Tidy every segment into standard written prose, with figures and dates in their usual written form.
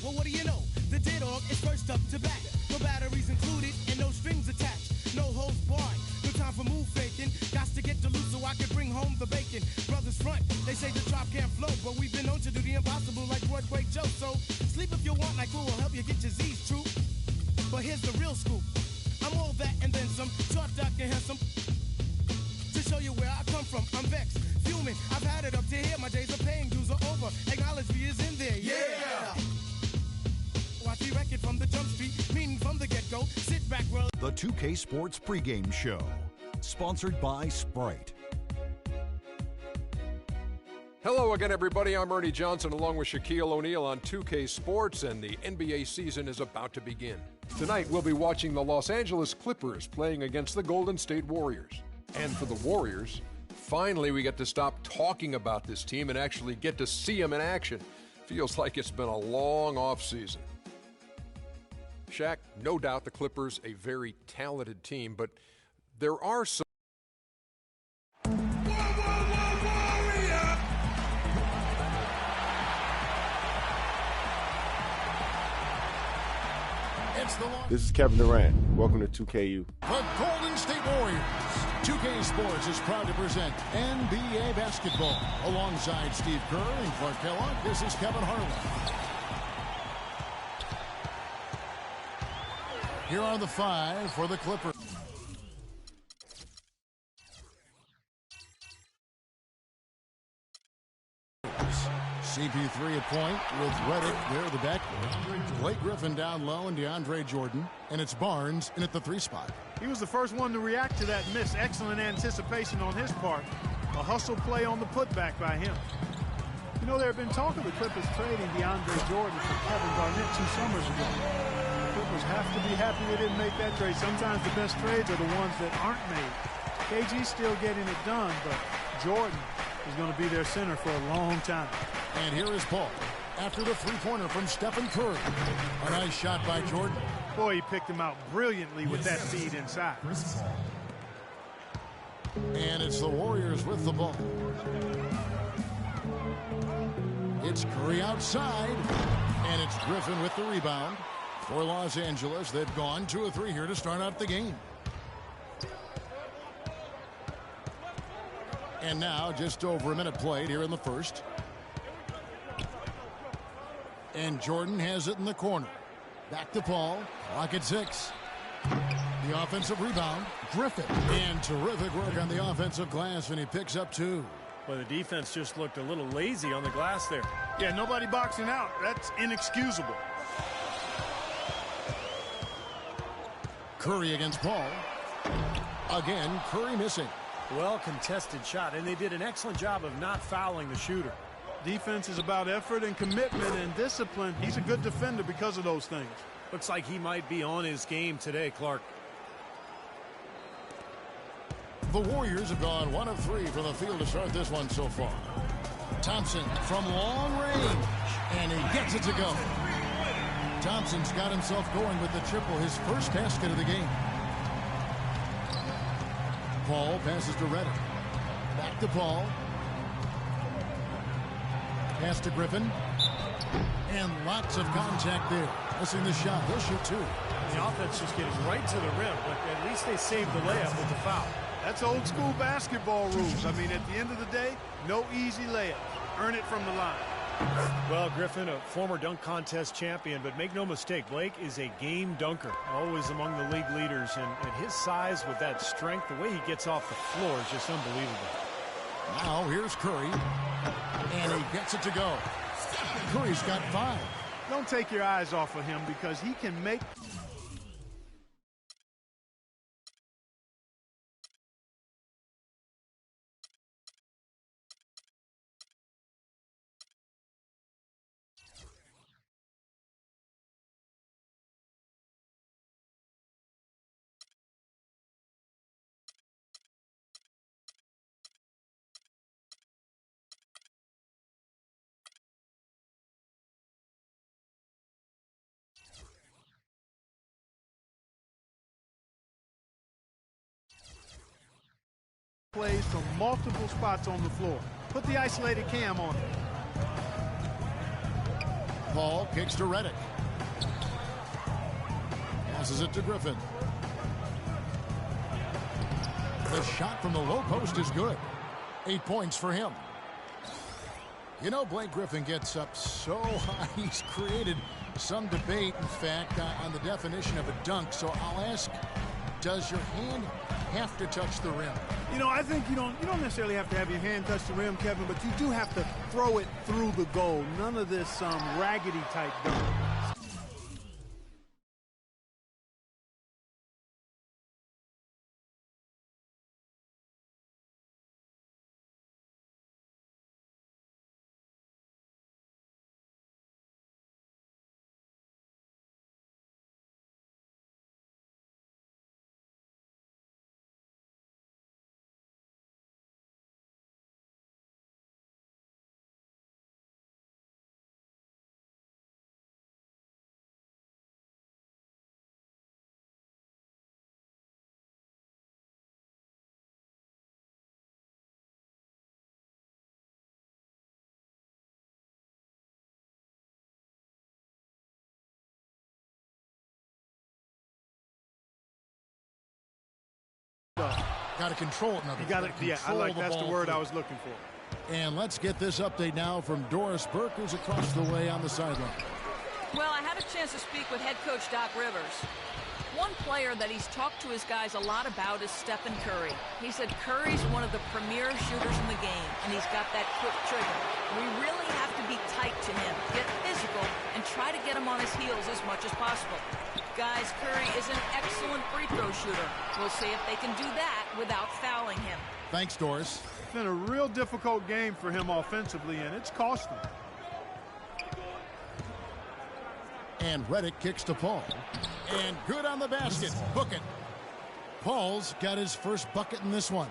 Well, what do you know? The dead dog is first up to bat. No batteries included and no strings attached. No holds barred. No time for move faking. Got to get the loot so I can bring home the bacon. Brothers front, they say the drop can't flow, but we've been known to do the impossible like Broadway Joe. So sleep if you want, like we'll help you get your Z's true. But here's the real scoop. I'm all that and then some. Short, dark, and handsome. To show you where I come from, I'm vexed, fuming. I've had it up to here. My days of paying dues are over. Acknowledge me is in there. Yeah. Watch me wreck it from the jump street, meaning from the get-go. Sit back, roll. The 2K Sports pregame show, sponsored by Sprite. Hello again, everybody. I'm Ernie Johnson along with Shaquille O'Neal on 2K Sports, and the NBA season is about to begin. Tonight, we'll be watching the Los Angeles Clippers playing against the Golden State Warriors. And for the Warriors, finally we get to stop talking about this team and actually get to see them in action. Feels like it's been a long offseason. Shaq, no doubt the Clippers, a very talented team, but there are some... This is Kevin Durant. Welcome to 2KU. The Golden State Warriors. 2K Sports is proud to present NBA basketball. Alongside Steve Kerr and Clark Kellogg, this is Kevin Harlan. Here are the five for the Clippers. CP3 at point with Redick there at the back. Blake Griffin down low and DeAndre Jordan. And it's Barnes in at the 3 spot. He was the first one to react to that miss. Excellent anticipation on his part. A hustle play on the putback by him. You know, there have been talk of the Clippers trading DeAndre Jordan for Kevin Garnett 2 summers ago. The Clippers have to be happy they didn't make that trade. Sometimes the best trades are the ones that aren't made. KG's still getting it done, but Jordan is going to be their center for a long time. And here is Paul after the three-pointer from Stephen Curry. A nice shot by Jordan. Boy, he picked him out brilliantly with that feed inside. And it's the Warriors with the ball. It's Curry outside. And it's Griffin with the rebound. For Los Angeles, they've gone 2 of 3 here to start out the game. And now just over a minute played here in the first. And Jordan has it in the corner. Back to Paul. Clock at 6. The offensive rebound. Griffin. And terrific work on the offensive glass, and he picks up 2. Well, the defense just looked a little lazy on the glass there. Yeah, nobody boxing out. That's inexcusable. Curry against Paul. Again, Curry missing. Well contested shot, and they did an excellent job of not fouling the shooter. Defense is about effort and commitment and discipline. He's a good defender because of those things. Looks like he might be on his game today, Clark. The Warriors have gone 1 of 3 from the field to start this one so far. Thompson from long range, and he gets it to go. Thompson's got himself going with the triple, his first basket of the game. Paul passes to Redick. Back to Paul. Pass to Griffin. And lots of contact there. Missing the shot. He'll shoot 2. The offense just getting right to the rim, but at least they saved the layup with the foul. That's old school basketball rules. I mean, at the end of the day, no easy layup. Earn it from the line. Well, Griffin, a former dunk contest champion, but make no mistake, Blake is a game dunker, always among the league leaders, and at his size with that strength, the way he gets off the floor is just unbelievable. Now here's Curry, and he gets it to go. Curry's got 5. Don't take your eyes off of him because he can make... plays from multiple spots on the floor. Put the isolated cam on it. Paul kicks to Redick. Passes it to Griffin. The shot from the low post is good. 8 points for him. You know, Blake Griffin gets up so high. He's created some debate, in fact, on the definition of a dunk. So I'll ask, does your hand have to touch the rim? You know, I think you don't necessarily have to have your hand touch the rim, Kevin, but you do have to throw it through the goal. None of this raggedy type dunk. Got to control it. You got to, yeah, that's the word I was looking for. And let's get this update now from Doris Burke, who's across the way on the sideline. Well, I had a chance to speak with head coach Doc Rivers. One player that he's talked to his guys a lot about is Stephen Curry. He said Curry's one of the premier shooters in the game, and he's got that quick trigger. We really have to be tight to him, get physical, and try to get him on his heels as much as possible. Guys, Curry is an excellent free throw shooter. We'll see if they can do that without fouling him. Thanks, Doris. It's been a real difficult game for him offensively, and it's cost him. And Redick kicks to Paul. And good on the basket. Book it. Paul's got his first bucket in this one.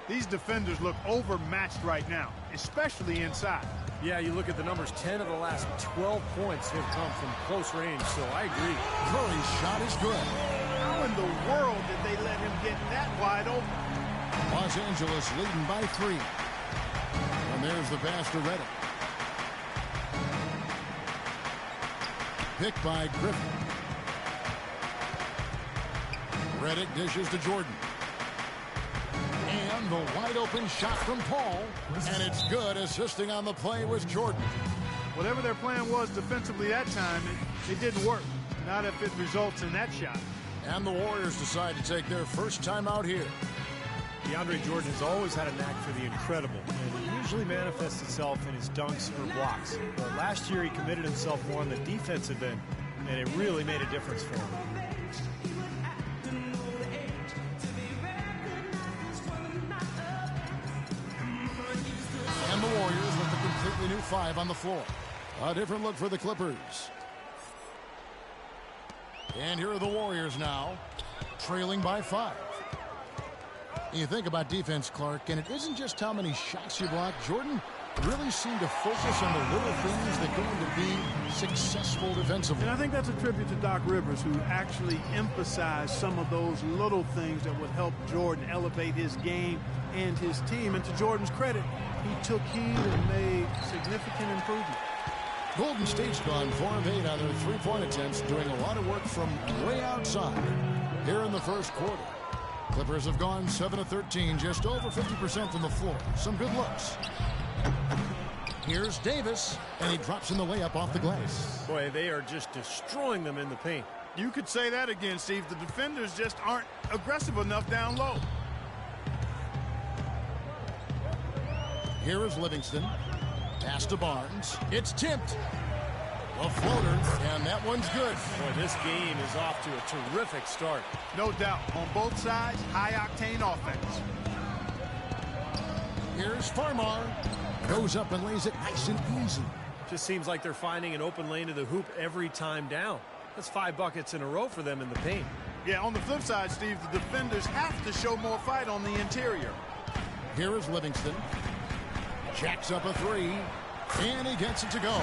These defenders look overmatched right now, especially inside. Yeah, you look at the numbers, 10 of the last 12 points have come from close range, so I agree. Curry's shot is good. How in the world did they let him get that wide open? Los Angeles leading by 3. And there's the pass to Redick. Picked by Griffin. Redick dishes to Jordan. And the wide open shot from Paul. And it's good. Assisting on the play was Jordan. Whatever their plan was defensively that time, it didn't work. Not if it results in that shot. And the Warriors decide to take their first time out here. DeAndre Jordan has always had a knack for the incredible, and it usually manifests itself in his dunks or blocks. But last year he committed himself more on the defensive end, and it really made a difference for him. And the Warriors with a completely new 5 on the floor. A different look for the Clippers. And here are the Warriors now, trailing by 5. You think about defense, Clark, and it isn't just how many shots you block. Jordan really seemed to focus on the little things that go into being successful defensively. And I think that's a tribute to Doc Rivers, who actually emphasized some of those little things that would help Jordan elevate his game and his team. And to Jordan's credit, he took heed and made significant improvement. Golden State's gone 4 of 8 on their three-point attempts, doing a lot of work from way outside here in the first quarter. Clippers have gone 7 of 13, just over 50% from the floor. Some good looks. Here's Davis, and he drops in the layup off the glass. Boy, they are just destroying them in the paint. You could say that again, Steve. The defenders just aren't aggressive enough down low. Here is Livingston. Pass to Barnes. It's tipped. A floater, and that one's good. Boy, this game is off to a terrific start. No doubt. On both sides, high-octane offense. Here's Farmar. Goes up and lays it nice and easy. Just seems like they're finding an open lane to the hoop every time down. That's 5 buckets in a row for them in the paint. Yeah, on the flip side, Steve, the defenders have to show more fight on the interior. Here is Livingston. Jacks up a 3, and he gets it to go.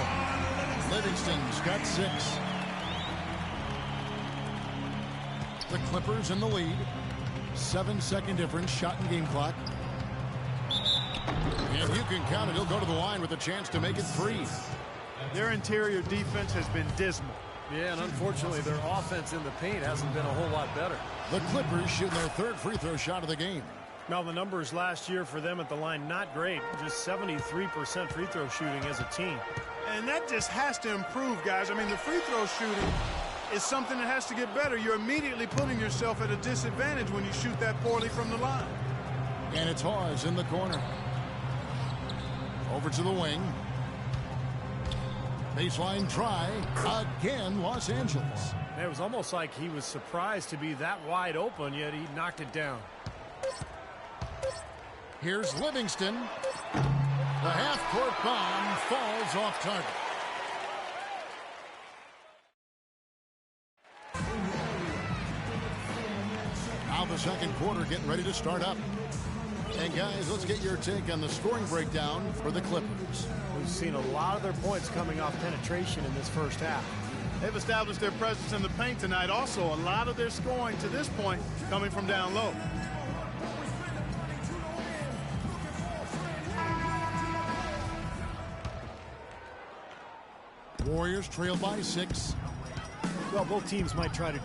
Livingston's got 6. The Clippers in the lead. 7-second difference, shot and game clock. And you can count it. He'll go to the line with a chance to make it 3. Their interior defense has been dismal. Yeah, and unfortunately, their offense in the paint hasn't been a whole lot better. The Clippers shooting their third free throw shot of the game. Now, the numbers last year for them at the line, not great. Just 73% free throw shooting as a team. And that just has to improve, guys. I mean, the free throw shooting is something that has to get better. You're immediately putting yourself at a disadvantage when you shoot that poorly from the line. And it's Hawes in the corner. Over to the wing. Baseline try. Again, Los Angeles. It was almost like he was surprised to be that wide open, yet he knocked it down. Here's Livingston. The half-court bomb falls off target. Now the second quarter getting ready to start up. And guys, let's get your take on the scoring breakdown for the Clippers. We've seen a lot of their points coming off penetration in this first half. They've established their presence in the paint tonight. Also, a lot of their scoring to this point coming from down low. Warriors trail by 6. Well, both teams might try to...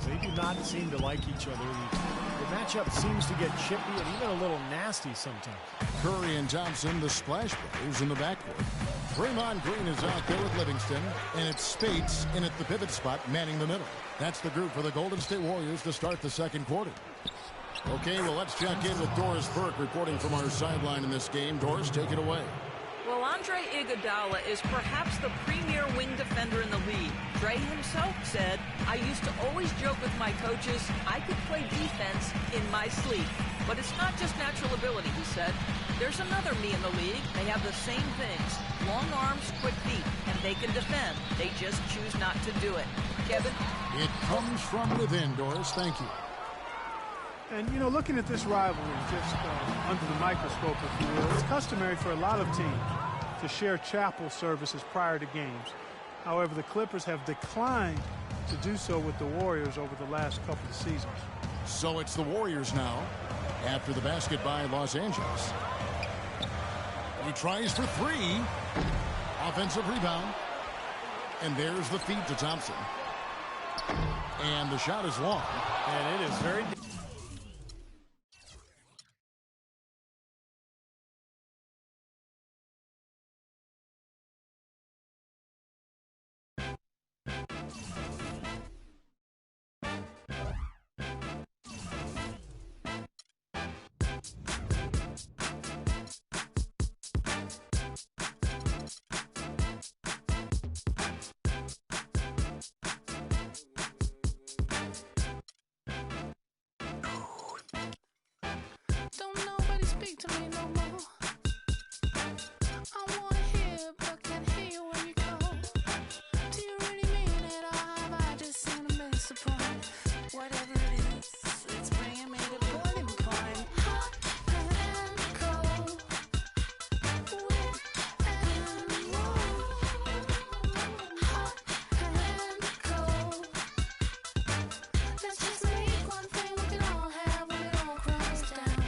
They do not seem to like each other. The matchup seems to get chippy and even a little nasty sometimes. Curry and Thompson, the splash brothers in the backcourt. Draymond Green is out there with Livingston, and it's Spates in at the pivot spot, manning the middle. That's the group for the Golden State Warriors to start the second quarter. Okay, well, let's check in with Doris Burke reporting from our sideline in this game. Doris, take it away. Well, Andre Iguodala is perhaps the premier wing defender in the league. Dre himself said, "I used to always joke with my coaches, I could play defense in my sleep. But it's not just natural ability," he said. "There's another me in the league. They have the same things. Long arms, quick feet, and they can defend. They just choose not to do it." Kevin? It comes from within, Doris. Thank you. And, you know, looking at this rivalry just under the microscope, if you will, it's customary for a lot of teams to share chapel services prior to games. However, the Clippers have declined to do so with the Warriors over the last couple of seasons. So it's the Warriors now after the basket by Los Angeles. He tries for 3. Offensive rebound. And there's the feed to Thompson. And the shot is long. And it is very... Don't nobody speak to me no more. I wanna hear, but can't hear you when you call. Do you really mean it, or have I just seen a miss a point? Whatever it is, it's bringing me to boiling point. Hot and cold, wet and warm. Hot and cold. Let's just make one thing we can all have when it all crumbles down.